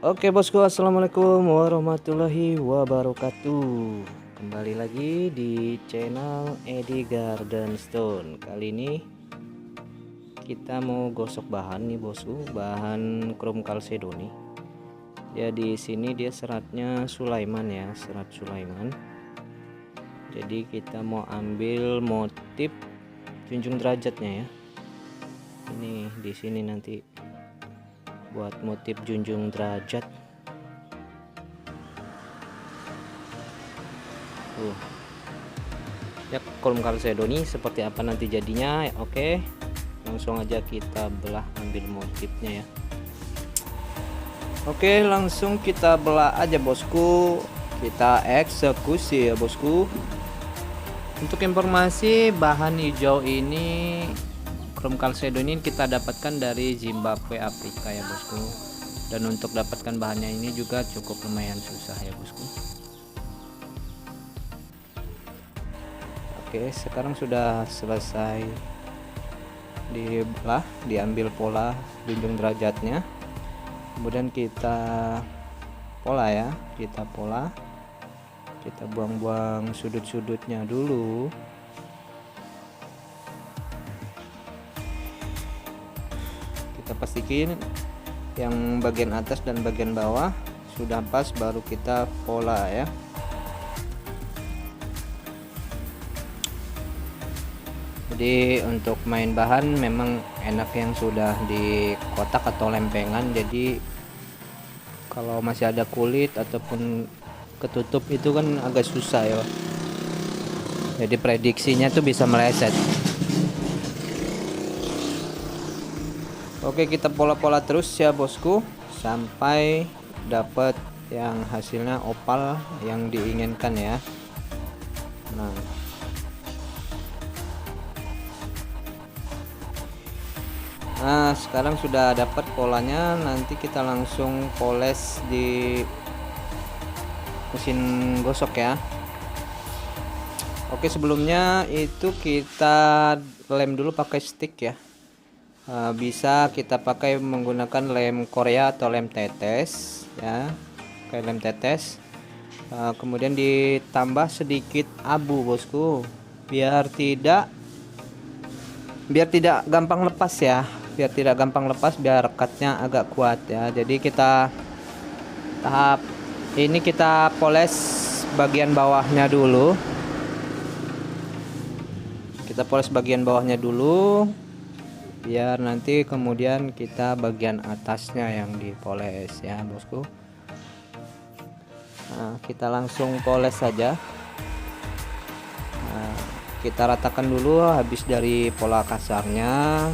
Oke bosku, assalamualaikum warahmatullahi wabarakatuh. Kembali lagi di channel Edi Garden Stone. Kali ini kita mau gosok bahan nih bosku, bahan krom kalsedoni. Ya di sini dia seratnya Sulaiman ya, serat Sulaiman. Jadi kita mau ambil motif junjung derajatnya ya. Ini di sini nanti buat motif junjung derajat. Ya kolom kalsedoni seperti apa nanti jadinya. Oke, langsung aja kita belah, ambil motifnya ya. Oke, langsung kita belah aja bosku, kita eksekusi ya bosku. Untuk informasi, bahan hijau ini krom kalsedoni kita dapatkan dari Zimbabwe Afrika ya bosku. Dan untuk dapatkan bahannya ini juga cukup lumayan susah ya bosku. Oke, sekarang sudah selesai dibelah, diambil pola junjung derajatnya. Kemudian kita pola ya, kita buang-buang sudut-sudutnya dulu. Kita pastikan yang bagian atas dan bagian bawah sudah pas, baru kita pola ya. Jadi untuk main bahan memang enak yang sudah di kotak atau lempengan. Jadi kalau masih ada kulit ataupun ketutup itu kan agak susah ya. Jadi prediksinya tuh bisa meleset. Oke, kita pola-pola terus ya bosku sampai dapat yang hasilnya opal yang diinginkan ya. Nah, sekarang sudah dapat polanya, nanti kita langsung poles di mesin gosok ya. Oke, sebelumnya itu kita lem dulu pakai stick ya. Bisa kita pakai menggunakan lem Korea atau lem tetes ya, kayak lem tetes. Kemudian ditambah sedikit abu bosku, biar tidak gampang lepas ya, biar rekatnya agak kuat ya. Jadi kita tahap ini kita poles bagian bawahnya dulu, biar nanti kemudian kita bagian atasnya yang dipoles ya bosku. Nah, kita langsung poles saja. Kita ratakan dulu habis dari pola kasarnya.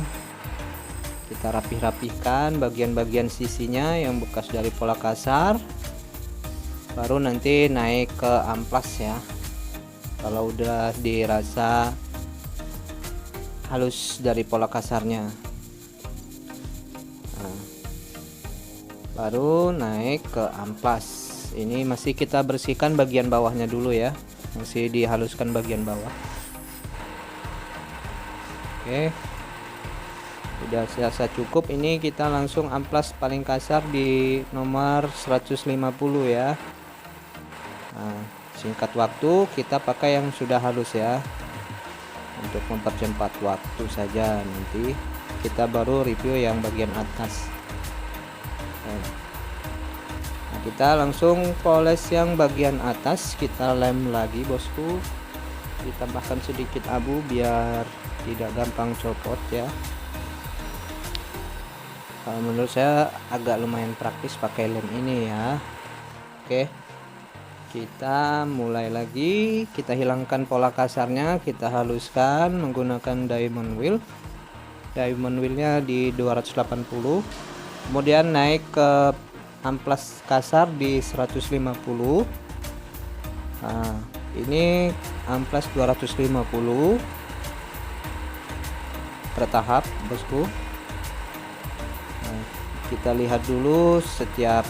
Kita rapih-rapihkan bagian-bagian sisinya yang bekas dari pola kasar. Baru nanti naik ke amplas ya. Kalau udah dirasa halus dari pola kasarnya. Nah, baru naik ke amplas. Ini masih kita bersihkan bagian bawahnya dulu ya. Masih dihaluskan bagian bawah. Oke, udah serasa cukup. Ini kita langsung amplas paling kasar di nomor 150 ya. Nah, singkat waktu kita pakai yang sudah halus ya, untuk mempercepat waktu saja. Nanti kita baru review yang bagian atas. Nah, kita langsung poles yang bagian atas, kita lem lagi bosku, ditambahkan sedikit abu biar tidak gampang copot ya. Kalau menurut saya agak lumayan praktis pakai lem ini ya. Oke, kita mulai lagi, kita hilangkan pola kasarnya, kita haluskan menggunakan diamond wheelnya di 280, kemudian naik ke amplas kasar di 150. Nah, ini amplas 250 bertahap bosku. Nah, kita lihat dulu setiap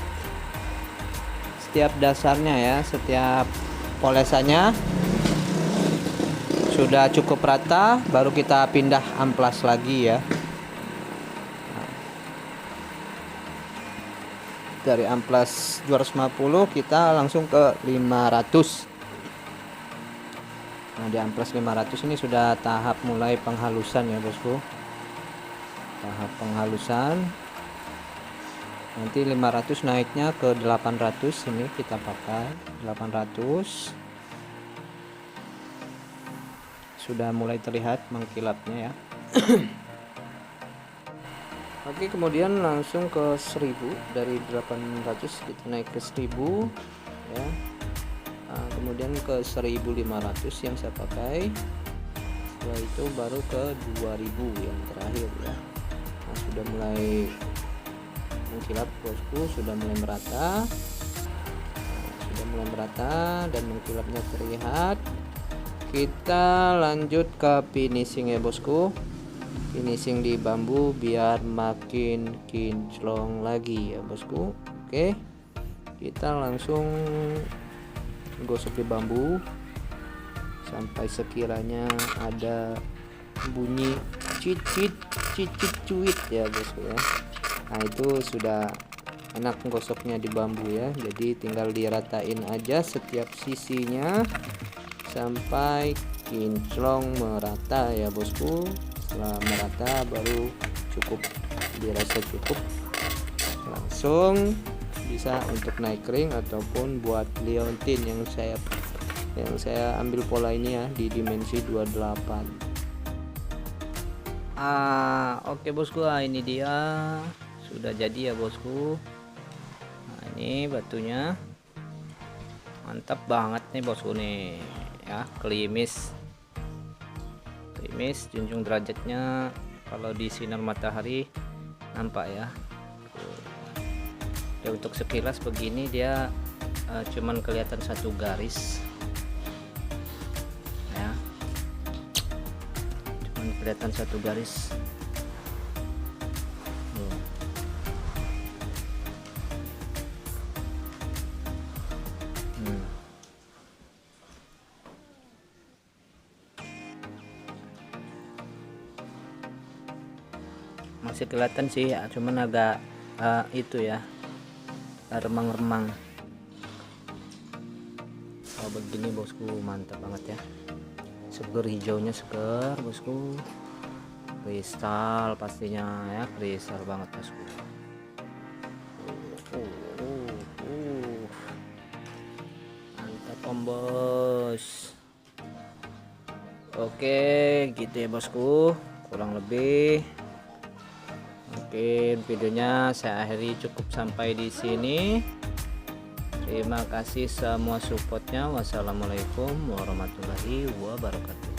dasarnya ya, setiap polesannya sudah cukup rata, baru kita pindah amplas lagi ya. dari amplas 250 kita langsung ke 500. Nah, di amplas 500 ini sudah tahap mulai penghalusan ya bosku, tahap penghalusan. Nanti 500 naiknya ke 800, ini kita pakai 800. Sudah mulai terlihat mengkilapnya ya. Oke, kemudian langsung ke 1000. Dari 800 kita naik ke 1000 ya. Nah, kemudian ke 1500 yang saya pakai. Setelah itu baru ke 2000 yang terakhir ya. Nah, sudah mulai mengkilap bosku, sudah mulai merata. Nah, sudah mulai merata dan mengkilapnya terlihat. Kita lanjut ke finishing ya bosku, finishing di bambu biar makin kinclong lagi ya bosku. Oke, kita langsung gosok di bambu sampai sekiranya ada bunyi cicit cuit ya bosku ya. Nah, itu sudah enak gosoknya di bambu ya, jadi tinggal diratain aja setiap sisinya sampai kinclong merata ya bosku. Setelah merata baru cukup, dirasa cukup, langsung bisa untuk naik ring ataupun buat liontin yang saya ambil pola ini ya di dimensi 28. Oke bosku, ini dia sudah jadi ya bosku. Nah, ini batunya mantap banget nih bosku nih ya, klimis, junjung derajatnya kalau di sinar matahari nampak ya. Ya, untuk sekilas begini dia cuman kelihatan satu garis ya, cuman kelihatan satu garis. Masih kelihatan sih ya, cuman agak itu ya, remang-remang. Oh begini bosku, mantap banget ya, seger, hijaunya seger bosku, kristal pastinya ya, kristal banget bosku. Mantap om bos. Oke gitu ya bosku, kurang lebih. Mungkin videonya saya akhiri cukup sampai di sini. Terima kasih semua supportnya. Wassalamualaikum warahmatullahi wabarakatuh.